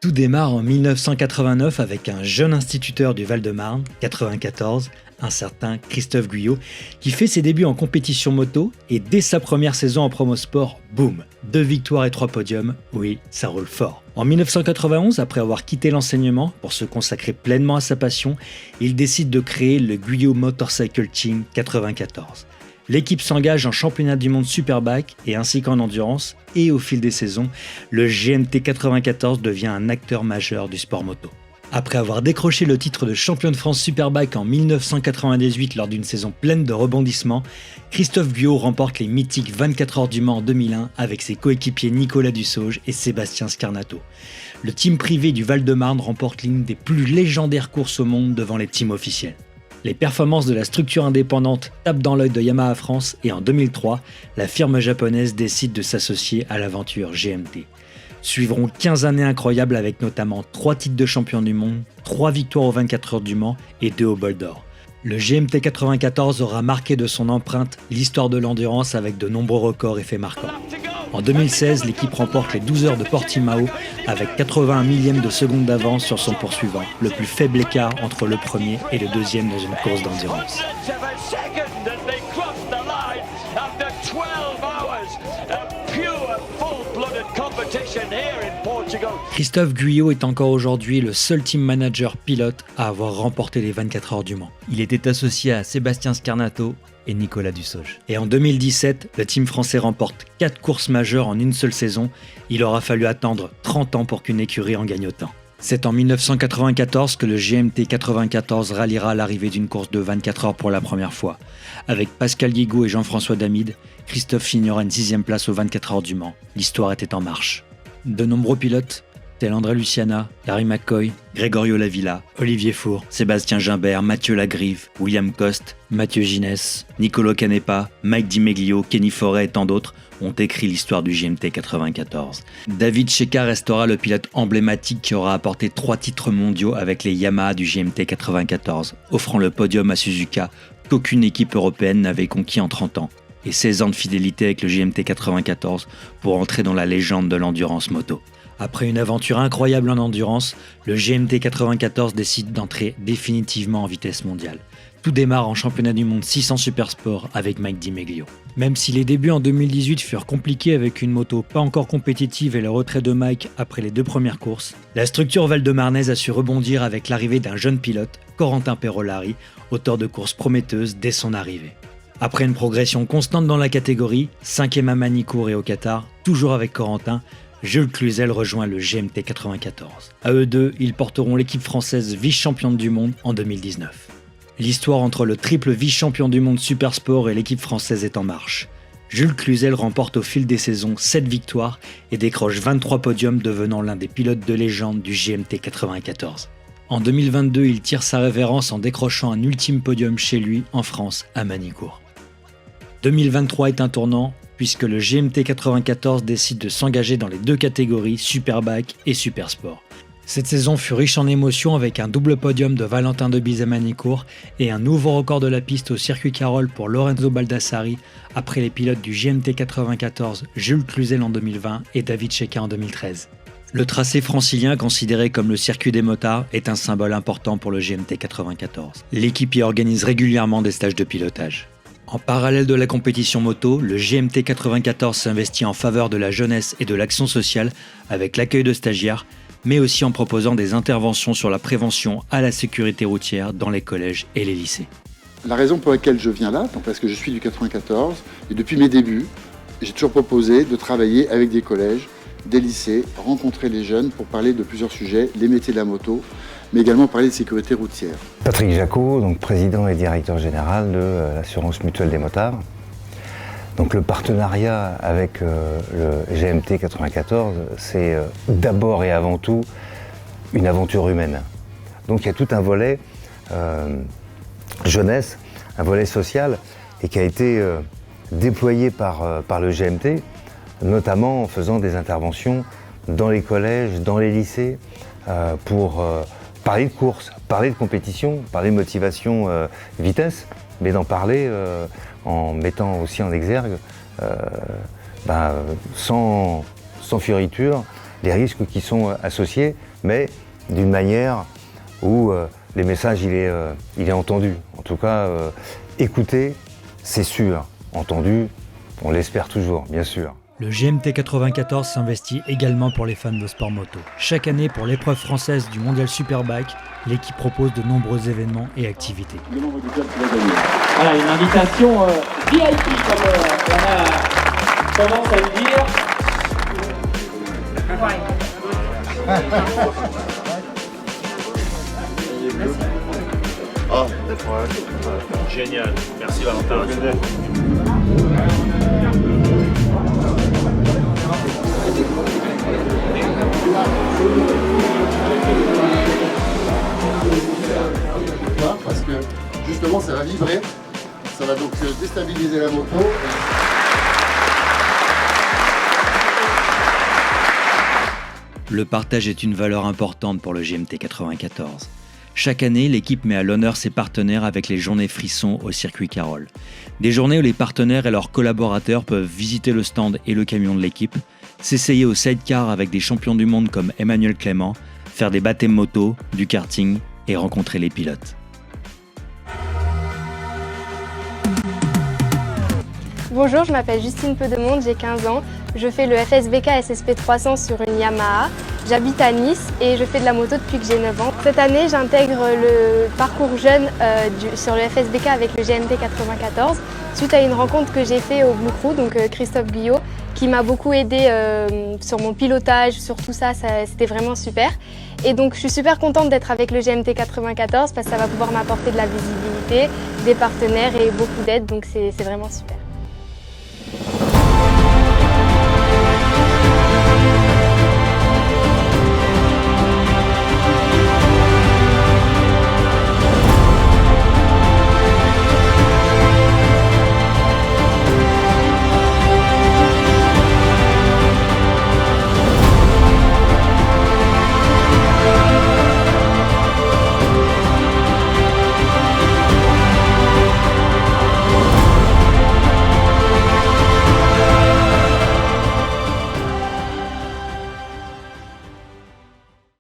Tout démarre en 1989 avec un jeune instituteur du Val-de-Marne, 94, un certain Christophe Guyot, qui fait ses débuts en compétition moto et dès sa première saison en promo sport, boum, 2 victoires et 3 podiums, oui, ça roule fort. En 1991, après avoir quitté l'enseignement pour se consacrer pleinement à sa passion, il décide de créer le Guyot Motorcycle Team 94. L'équipe s'engage en championnat du monde Superbike et ainsi qu'en endurance, et au fil des saisons, le GMT 94 devient un acteur majeur du sport moto. Après avoir décroché le titre de champion de France Superbike en 1998 lors d'une saison pleine de rebondissements, Christophe Guyot remporte les mythiques 24 heures du Mans en 2001 avec ses coéquipiers Nicolas Dussauge et Sébastien Scarnato. Le team privé du Val-de-Marne remporte l'une des plus légendaires courses au monde devant les teams officiels. Les performances de la structure indépendante tapent dans l'œil de Yamaha France et en 2003, la firme japonaise décide de s'associer à l'aventure GMT. Suivront 15 années incroyables avec notamment 3 titres de champion du monde, 3 victoires aux 24 heures du Mans et 2 au bol d'or. Le GMT 94 aura marqué de son empreinte l'histoire de l'endurance avec de nombreux records et faits marquants. En 2016, l'équipe remporte les 12 heures de Portimao avec 81 millièmes de seconde d'avance sur son poursuivant, le plus faible écart entre le premier et le deuxième dans une course d'endurance. Christophe Guyot est encore aujourd'hui le seul team manager pilote à avoir remporté les 24 heures du Mans. Il était associé à Sébastien Scarnato et Nicolas Dussauge. Et en 2017, le team français remporte 4 courses majeures en une seule saison. Il aura fallu attendre 30 ans pour qu'une écurie en gagne autant. C'est en 1994 que le GMT 94 ralliera l'arrivée d'une course de 24 heures pour la première fois. Avec Pascal Guigaud et Jean-François Damide, Christophe finira une 6e place aux 24 heures du Mans. L'histoire était en marche. De nombreux pilotes, tels André Luciana, Gary McCoy, Gregorio Lavilla, Olivier Four, Sébastien Gimbert, Mathieu Lagrive, William Coste, Mathieu Ginès, Nicolo Canepa, Mike Di Meglio, Kenny Forêt et tant d'autres ont écrit l'histoire du GMT 94. David Cheika restera le pilote emblématique qui aura apporté 3 titres mondiaux avec les Yamaha du GMT 94, offrant le podium à Suzuka qu'aucune équipe européenne n'avait conquis en 30 ans, et 16 ans de fidélité avec le GMT 94 pour entrer dans la légende de l'endurance moto. Après une aventure incroyable en endurance, le GMT 94 décide d'entrer définitivement en vitesse mondiale. Tout démarre en championnat du monde 600 Supersport avec Mike Di Meglio. Même si les débuts en 2018 furent compliqués avec une moto pas encore compétitive et le retrait de Mike après les 2 premières courses, la structure val-de-marnaise a su rebondir avec l'arrivée d'un jeune pilote, Corentin Perolari, auteur de courses prometteuses dès son arrivée. Après une progression constante dans la catégorie, 5e à Manicourt et au Qatar, toujours avec Corentin, Jules Cluzel rejoint le GMT 94. À eux deux, ils porteront l'équipe française vice-championne du monde en 2019. L'histoire entre le triple vice-champion du monde Supersport et l'équipe française est en marche. Jules Cluzel remporte au fil des saisons 7 victoires et décroche 23 podiums, devenant l'un des pilotes de légende du GMT 94. En 2022, il tire sa révérence en décrochant un ultime podium chez lui, en France, à Manicourt. 2023 est un tournant, puisque le GMT 94 décide de s'engager dans les 2 catégories, Superbike et Supersport. Cette saison fut riche en émotions avec un double podium de Valentin Debise à Manicourt et un nouveau record de la piste au circuit Carole pour Lorenzo Baldassari après les pilotes du GMT 94 Jules Cluzel en 2020 et David Cheika en 2013. Le tracé francilien, considéré comme le circuit des motards, est un symbole important pour le GMT 94. L'équipe y organise régulièrement des stages de pilotage. En parallèle de la compétition moto, le GMT 94 s'investit en faveur de la jeunesse et de l'action sociale avec l'accueil de stagiaires, mais aussi en proposant des interventions sur la prévention à la sécurité routière dans les collèges et les lycées. La raison pour laquelle je viens là, parce que je suis du 94, et depuis mes débuts, j'ai toujours proposé de travailler avec des collèges, des lycées, rencontrer les jeunes pour parler de plusieurs sujets, les métiers de la moto, mais également parler de sécurité routière. Patrick Jacot, donc président et directeur général de l'assurance mutuelle des motards. Donc le partenariat avec le GMT 94, c'est d'abord et avant tout une aventure humaine. Donc il y a tout un volet jeunesse, un volet social, et qui a été déployé par le GMT, notamment en faisant des interventions dans les collèges, dans les lycées, pour parler de course, parler de compétition, parler de motivation vitesse, mais d'en parler en mettant aussi en exergue, sans fioriture, les risques qui sont associés, mais d'une manière où le message il est entendu. En tout cas, écouté, c'est sûr. Entendu, on l'espère toujours, bien sûr. Le GMT 94 s'investit également pour les fans de sport moto. Chaque année, pour l'épreuve française du Mondial Superbike, l'équipe propose de nombreux événements et activités. Voilà, une invitation VIP, comme on a tendance à le dire. Génial, merci Valentin. Parce que justement ça va vibrer, ça va donc déstabiliser la moto. Le partage est une valeur importante pour le GMT 94. Chaque année, l'équipe met à l'honneur ses partenaires avec les journées frissons au circuit Carole. Des journées où les partenaires et leurs collaborateurs peuvent visiter le stand et le camion de l'équipe, s'essayer au sidecar avec des champions du monde comme Emmanuel Clément, faire des baptêmes moto, du karting et rencontrer les pilotes. Bonjour, je m'appelle Justine Peudemonde, j'ai 15 ans. Je fais le FSBK SSP 300 sur une Yamaha. J'habite à Nice et je fais de la moto depuis que j'ai 9 ans. Cette année, j'intègre le parcours jeune sur le FSBK avec le GMT 94 suite à une rencontre que j'ai faite au Blue Crew, donc Christophe Guyot, qui m'a beaucoup aidé sur mon pilotage, sur tout ça, c'était vraiment super. Et donc je suis super contente d'être avec le GMT 94 parce que ça va pouvoir m'apporter de la visibilité, des partenaires et beaucoup d'aide, donc c'est vraiment super.